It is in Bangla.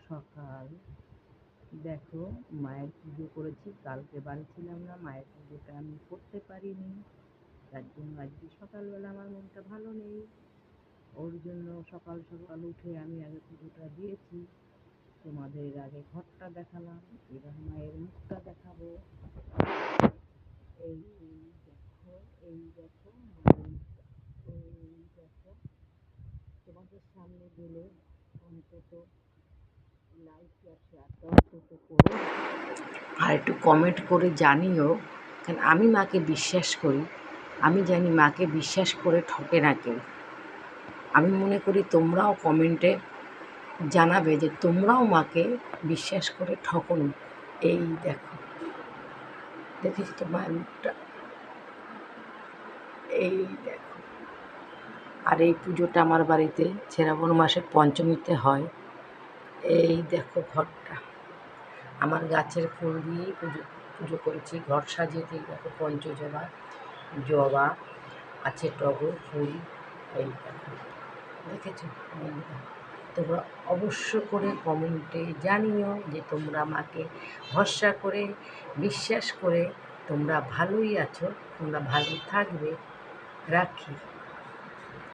সকাল। দেখো, মায়ের পুজো করেছি। কালকে বাড়ি ছিলাম না, মায়ের পুজোটা আমি করতে পারিনি। তার জন্য আজকে সকালবেলা আমার মনটা ভালো নেই। ওর জন্য সকাল সকাল উঠে আমি আগে পুজোটা দিয়েছি। তোমাদের আগে ঘরটা দেখালাম, এবার মায়ের মুখটা দেখাবো। এই দেখো, এই দেখো মায়ের মুখটা, এই দেখো। তোমাদের সামনে গেলে অন্তত লাইক আর শেয়ারটা অন্তত করো, আর একটু কমেন্ট করে জানিও। কারণ আমি মাকে বিশ্বাস করি, আমি জানি মাকে বিশ্বাস করে ঠকে না কেউ। আমি মনে করি তোমরাও কমেন্টে জানাবে যে তোমরাও মাকে বিশ্বাস করে ঠকোনি। এই দেখো, দেখেছি তো মায়ের মুখটা, এই দেখো। আর এই পুজোটা আমার বাড়িতে শ্রাবণ মাসের পঞ্চমীতে হয়। এই দেখো ঘরটা, আমার গাছের ফুল দিয়েই পুজো করেছি। ঘর সাজিয়েছি, দেখো পঞ্চজবা, জবা আছে, টগর ফুল। এই দেখো, দেখেছো বন্ধুরা? তোমরা অবশ্য করে কমেন্টে জানিও যে তোমরা মাকে ভরসা করে, বিশ্বাস করে তোমরা ভালোই আছো, তোমরা ভালো থাকবে। রাখি।